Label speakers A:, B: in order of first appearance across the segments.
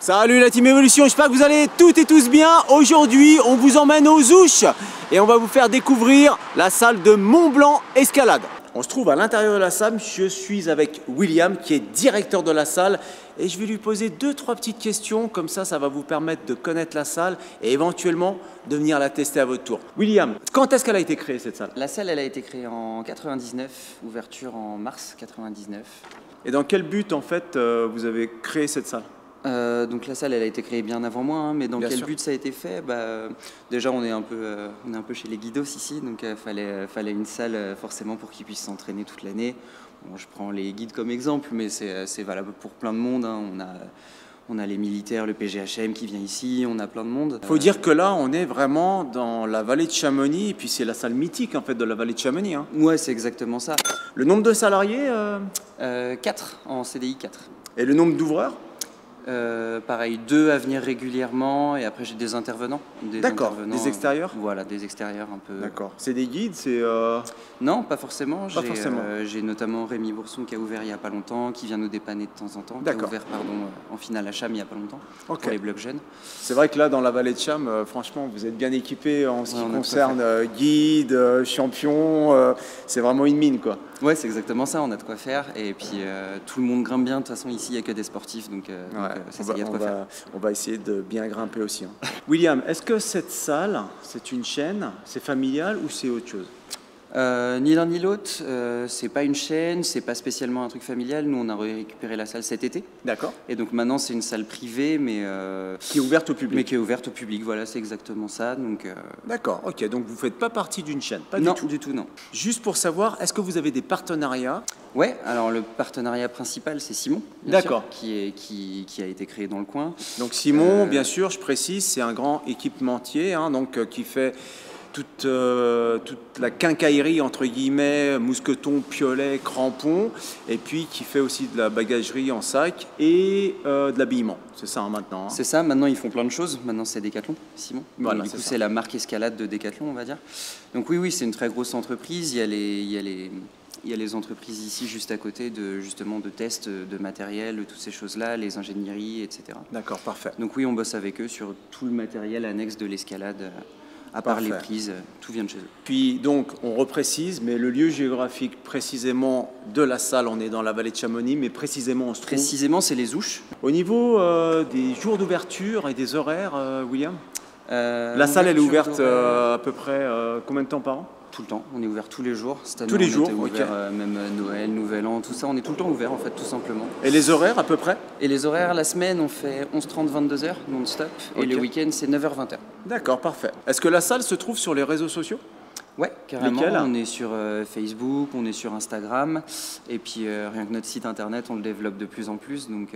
A: Salut la team Evolution, j'espère que vous allez toutes et tous bien. Aujourd'hui, on vous emmène aux Ouches et on va vous faire découvrir la salle de Mont Blanc Escalade. On se trouve à l'intérieur de la salle, je suis avec William qui est directeur de la salle et je vais lui poser 2-3 petites questions, comme ça va vous permettre de connaître la salle et éventuellement de venir la tester à votre tour. William, quand est-ce qu'elle a été créée cette salle?
B: La salle, elle a été créée en 99, ouverture en mars 99.
A: Et dans quel but en fait vous avez créé cette salle?
B: Donc la salle, elle a été créée bien avant moi, hein, mais dans
A: Bien
B: quel
A: sûr.
B: but ça a été fait? Déjà, on est un peu chez les guidos ici, donc fallait une salle forcément pour qu'ils puissent s'entraîner toute l'année. Bon, je prends les guides comme exemple, mais c'est valable pour plein de monde, hein. On a les militaires, le PGHM qui vient ici, on a plein de monde.
A: Il faut dire que là, on est vraiment dans la vallée de Chamonix, et puis c'est la salle mythique en fait de la vallée de Chamonix. Hein.
B: Ouais, c'est exactement ça.
A: Le nombre de salariés
B: 4 en CDI 4.
A: et le nombre d'ouvreurs?
B: Pareil, 2 à venir régulièrement et après j'ai des intervenants.
A: D'accord, des extérieurs?
B: Voilà, des extérieurs un peu.
A: D'accord. C'est des guides, c'est...
B: Non, pas forcément.
A: Pas forcément.
B: J'ai notamment Rémi Bourson qui a ouvert il n'y a pas longtemps, qui vient nous dépanner de temps en temps, qui a
A: D'accord.
B: ouvert en finale à Cham il n'y a pas longtemps,
A: Ok.
B: pour les blocs jeunes.
A: C'est vrai que là, dans la vallée de Cham, franchement, vous êtes bien équipés en ce qui
B: Ouais, on a
A: concerne guide, champion. C'est vraiment une mine, quoi.
B: Ouais, c'est exactement ça, on a de quoi faire. Et puis tout le monde grimpe bien, de toute façon ici il n'y a que des sportifs, donc c'est ça, il y a de quoi faire.
A: On va essayer de bien grimper aussi. Hein. William, est-ce que cette salle, c'est une chaîne, c'est familial ou c'est autre chose?
B: Ni l'un ni l'autre, c'est pas une chaîne, c'est pas spécialement un truc familial. Nous, on a récupéré la salle cet été.
A: D'accord.
B: Et donc maintenant, c'est une salle privée, mais
A: Qui est ouverte au public?
B: mais qui est ouverte au public. Voilà, c'est exactement ça. Donc
A: D'accord, ok. Donc vous ne faites pas partie d'une chaîne? Pas
B: non,
A: du tout.
B: non.
A: Juste pour savoir, est-ce que vous avez des partenariats?
B: Ouais. Alors le partenariat principal, c'est Simon. Bien sûr,
A: D'accord.
B: qui a été créé dans le coin.
A: Donc Simon, bien sûr, je précise, c'est un grand équipementier, hein, donc qui fait toute la quincaillerie, entre guillemets, mousqueton, piolet, crampons, et puis qui fait aussi de la bagagerie en sac et de l'habillement. C'est ça hein, maintenant. Hein.
B: C'est ça. Maintenant, ils font plein de choses. Maintenant, c'est Decathlon, Simon.
A: Voilà,
B: Donc, du
A: c'est
B: coup,
A: ça.
B: c'est la marque Escalade de Decathlon, on va dire. Donc oui, c'est une très grosse entreprise. Il y a les entreprises ici juste à côté justement de tests de matériel, toutes ces choses-là, les ingénieries, etc.
A: D'accord, parfait.
B: Donc oui, on bosse avec eux sur tout le matériel annexe de l'escalade. À part les
A: Parfait.
B: prises, tout vient de chez eux.
A: Puis donc, on reprécise, mais le lieu géographique précisément de la salle, on est dans la vallée de Chamonix, mais précisément on se trouve...
B: Précisément, c'est les Ouches.
A: Au niveau des jours d'ouverture et des horaires, William? La salle, elle est
B: Ouverture
A: ouverte
B: d'horaire,
A: à peu près combien de temps par an?
B: tout le temps. On est ouvert tous les jours. Cette année,
A: Tous les
B: on
A: jours,
B: était
A: ok.
B: ouvert, même Noël, Nouvel An, tout ça. On est tout le temps ouvert, en fait, tout simplement.
A: Et les horaires à peu près?
B: Et les horaires, la semaine, on fait 11h30, 22h, non-stop.
A: Ok.
B: Et le week-end, c'est 9h, 20h.
A: D'accord, parfait. Est-ce que la salle se trouve sur les réseaux sociaux?
B: Ouais, carrément.
A: Lesquels?
B: On est sur Facebook, on est sur Instagram. Et puis, rien que notre site internet, on le développe de plus en plus. Donc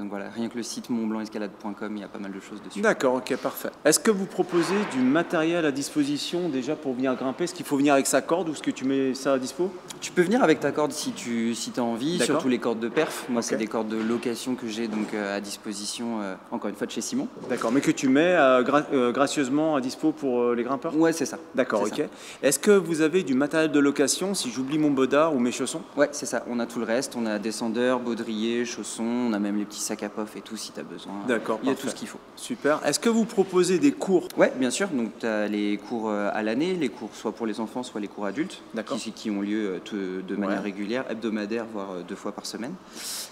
B: voilà, rien que le site montblancescalade.com, il y a pas mal de choses dessus.
A: D'accord, ok, parfait. Est-ce que vous proposez du matériel à disposition déjà pour venir grimper? Est-ce qu'il faut venir avec sa corde ou est-ce que tu mets ça à dispo?
B: Tu peux venir avec ta corde si tu as envie,
A: D'accord.
B: surtout les cordes de perf. Moi,
A: Ok.
B: c'est des cordes de location que j'ai donc à disposition, encore une fois, de chez Simon.
A: D'accord, mais que tu mets gracieusement à dispo pour les grimpeurs?
B: Ouais, c'est ça.
A: D'accord,
B: C'est
A: ok. Est-ce que vous avez du matériel de location si j'oublie mon bodard ou mes chaussons?
B: Ouais, c'est ça. On a tout le reste. On a descendeurs, baudriers, chaussons. On a même les petits sacs à pof et tout si tu as besoin.
A: D'accord,
B: Il y a
A: parfait.
B: tout ce qu'il faut.
A: Super. Est-ce que vous proposez des cours?
B: Ouais, bien sûr. Donc, tu as les cours à l'année, les cours soit pour les enfants, soit les cours adultes,
A: D'accord.
B: qui ont lieu de manière régulière, hebdomadaire, voire 2 fois par semaine.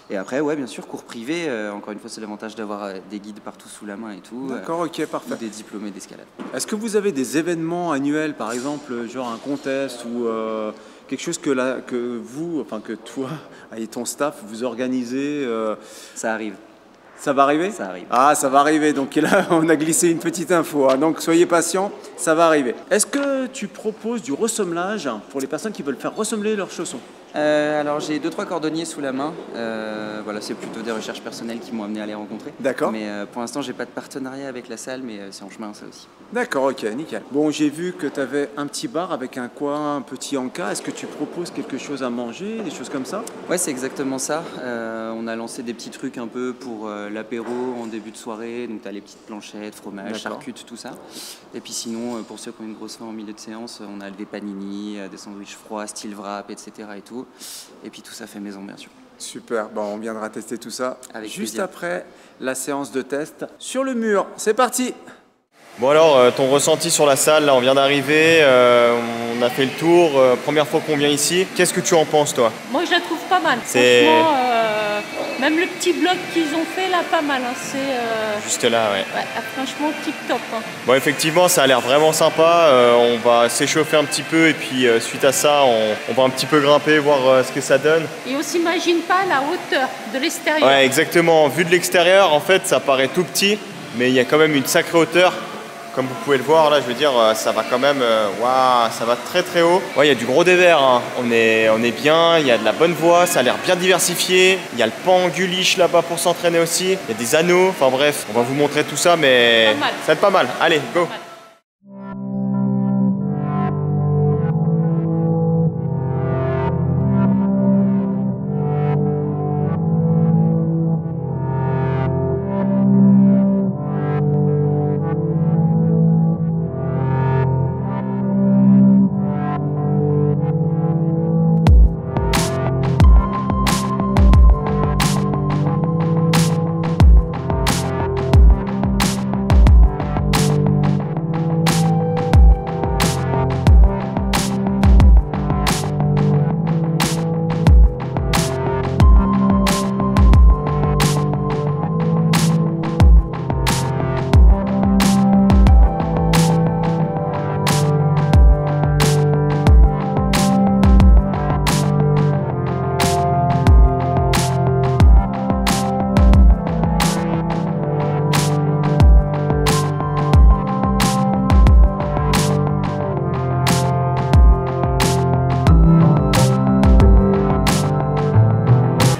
B: Et après, ouais, bien sûr, cours privés. Encore une fois, c'est l'avantage d'avoir des guides partout sous la main et tout.
A: D'accord, ok,
B: Ou
A: parfait.
B: des diplômés d'escalade.
A: Est-ce que vous avez des événements annuels, par exemple, genre un contest ou quelque chose que toi et ton staff, vous organisez
B: Ça arrive.
A: Ça va arriver?
B: Ça arrive.
A: Ah, ça va arriver. Donc là, on a glissé une petite info. Hein. Donc soyez patients, ça va arriver. Est-ce que tu proposes du ressemblage pour les personnes qui veulent faire ressembler leurs chaussons?
B: Alors j'ai 2-3 cordonniers sous la main. Voilà, c'est plutôt des recherches personnelles qui m'ont amené à les rencontrer.
A: D'accord.
B: Mais pour l'instant, j'ai pas de partenariat avec la salle, mais c'est en chemin ça aussi.
A: D'accord, ok, nickel. Bon, j'ai vu que tu avais un petit bar avec un coin, un petit encas. Est-ce que tu proposes quelque chose à manger, des choses comme ça?
B: Ouais, c'est exactement ça. On a lancé des petits trucs un peu pour l'apéro en début de soirée. Donc tu as les petites planchettes, fromage,
A: D'accord.
B: charcutes, tout ça. Et puis sinon, pour ceux qui ont une grosse faim en milieu de séance, on a des panini, des sandwichs froids, style wrap, etc. et tout. Et puis tout ça fait maison, bien sûr.
A: Super, bon, on viendra tester tout ça
B: Avec
A: juste
B: plaisir.
A: après la séance de test sur le mur. C'est parti.
C: Bon alors, ton ressenti sur la salle, là on vient d'arriver, on a fait le tour, première fois qu'on vient ici. Qu'est-ce que tu en penses toi?
D: Moi, je la trouve pas mal.
C: C'est-
D: Franchement, même le petit bloc qu'ils ont fait là, pas mal. Hein. C'est
C: Juste là, ouais.
D: franchement tip top. Hein.
C: Bon effectivement ça a l'air vraiment sympa, on va s'échauffer un petit peu et puis suite à ça on va un petit peu grimper, voir ce que ça donne.
D: Et on s'imagine pas la hauteur de l'extérieur.
C: Ouais exactement, vu de l'extérieur en fait ça paraît tout petit, mais il y a quand même une sacrée hauteur. Comme vous pouvez le voir là, je veux dire, ça va quand même, waouh, ça va très très haut. Ouais, il y a du gros dévers, hein. On est bien, il y a de la bonne voie, ça a l'air bien diversifié. Il y a le pan Guliche là-bas pour s'entraîner aussi. Il y a des anneaux, enfin bref, on va vous montrer tout ça, mais
D: Pas mal.
C: ça va être pas mal. Allez, go.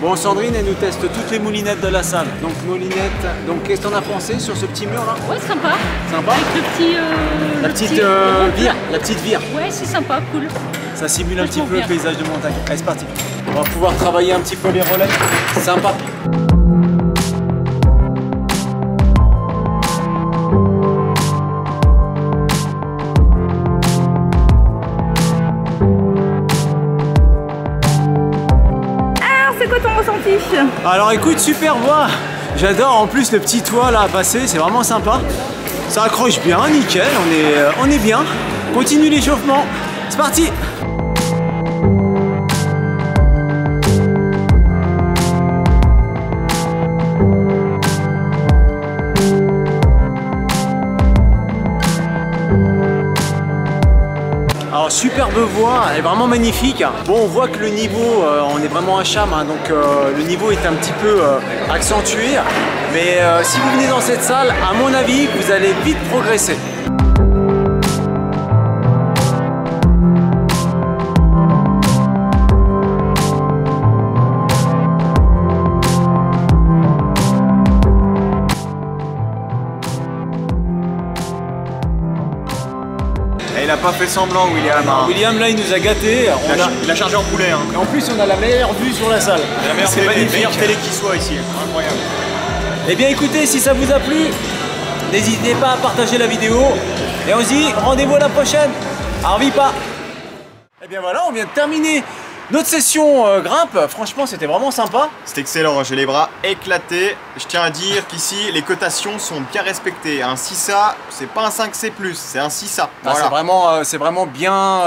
A: Bon, Sandrine, elle nous teste toutes les moulinettes de la salle. Donc moulinettes, donc qu'est-ce que t'en as pensé sur ce petit mur là?
D: Ouais, sympa.
A: Sympa.
D: Avec le petit.
A: La
D: le
A: petite
D: petit rond
A: vire,
D: plat.
A: la petite vire.
D: Ouais, c'est sympa, cool.
A: Ça simule un petit
D: Vachement
A: peu le
D: bien.
A: paysage de montagne. Allez, c'est parti. On va pouvoir travailler un petit peu les relais. Sympa.
D: Alors, c'est quoi ton ressenti?
A: Alors écoute, super voie. J'adore en plus le petit toit là à passer, c'est vraiment sympa. Ça accroche bien, nickel, on est bien. Continue l'échauffement. C'est parti. Alors superbe voie, elle est vraiment magnifique. Bon, on voit que le niveau, on est vraiment à Cham, hein, donc le niveau est un petit peu accentué. Mais si vous venez dans cette salle, à mon avis, vous allez vite progresser.
C: Et il a pas fait semblant William. Hein.
A: William là il nous a gâtés.
C: Il a chargé en poulet. Hein.
A: Et en plus on a la meilleure vue sur la salle.
C: La meilleure
A: C'est
C: télé,
A: magnifique.
C: meilleure télé qui soit ici. Incroyable.
A: Eh bien écoutez, si ça vous a plu, n'hésitez pas à partager la vidéo. Et on se dit rendez-vous à la prochaine. Arvi pas. Eh bien voilà, on vient de terminer notre session grimpe. Franchement c'était vraiment sympa.
C: C'est excellent, j'ai les bras éclatés. Je tiens à dire qu'ici, les cotations sont bien respectées. Un 6A, c'est pas un 5C+, c'est un 6A.
A: Ah,
C: Voilà.
A: c'est vraiment bien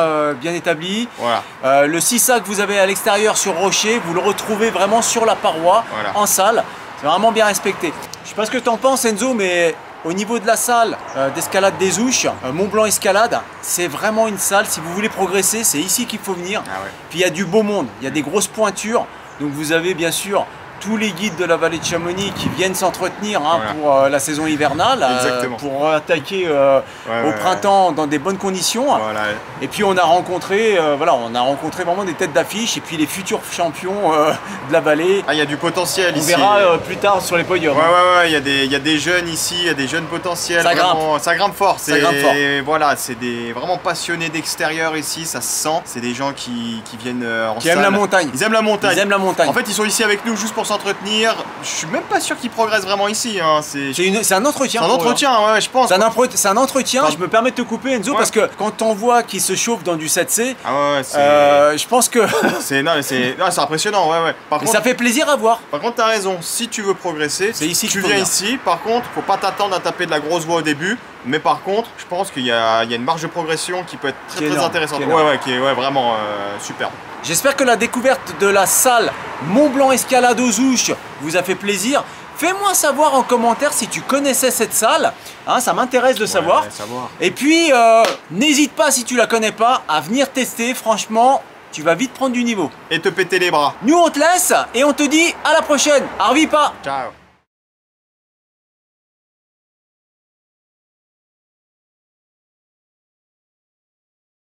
A: établi.
C: Voilà.
A: Le 6A que vous avez à l'extérieur sur rocher, vous le retrouvez vraiment sur la paroi,
C: Voilà.
A: en salle. C'est vraiment bien respecté. Je sais pas ce que tu en penses Enzo, mais au niveau de la salle d'escalade des Ouches, Mont-Blanc Escalade, c'est vraiment une salle, si vous voulez progresser, c'est ici qu'il faut venir.
C: Ah ouais.
A: Puis il y a du beau monde, il y a des grosses pointures. Donc vous avez bien sûr tous les guides de la vallée de Chamonix qui viennent s'entretenir hein,
C: Voilà.
A: pour la saison hivernale,
C: Exactement.
A: pour attaquer
C: Ouais,
A: au printemps dans des bonnes conditions.
C: Voilà.
A: Et puis on a rencontré, vraiment des têtes d'affiche et puis les futurs champions de la vallée.
C: Ah, il y a du potentiel
A: On
C: ici.
A: verra plus tard sur les podiums.
C: Ouais, il y a des jeunes ici, il y a des jeunes potentiels.
A: Ça grimpe.
C: Vraiment, ça grimpe fort.
A: Ça grimpe fort.
C: Voilà, c'est des vraiment passionnés d'extérieur ici, ça se sent. C'est des gens qui viennent en
A: Qui
C: salle.
A: aiment la montagne.
C: Ils aiment la montagne.
A: Ils aiment la montagne.
C: En fait, ils sont ici avec nous juste pour s'entretenir. Je suis même pas sûr qu'ils progressent vraiment ici. Hein.
A: C'est un entretien.
C: C'est un entretien, ouais, je pense.
A: C'est un entretien.
C: Enfin,
A: je me permets de te couper, Enzo, parce que quand on voit qu'ils se chauffent dans du 7C, je pense que
C: c'est impressionnant, ouais. Par contre,
A: ça fait plaisir à voir.
C: Par contre, t'as raison. Si tu veux progresser, tu viens ici. Par contre, faut pas t'attendre à taper de la grosse voix au début. Mais par contre, je pense qu'il y a une marge de progression qui peut être très intéressante. Qui est vraiment superbe.
A: J'espère que la découverte de la salle Mont-Blanc Escalade aux Ouches vous a fait plaisir. Fais-moi savoir en commentaire si tu connaissais cette salle, hein, ça m'intéresse de savoir. Et puis, n'hésite pas si tu la connais pas à venir tester, franchement, tu vas vite prendre du niveau.
C: Et te péter les bras.
A: Nous on te laisse et on te dit à la prochaine. Arvipa.
C: Ciao.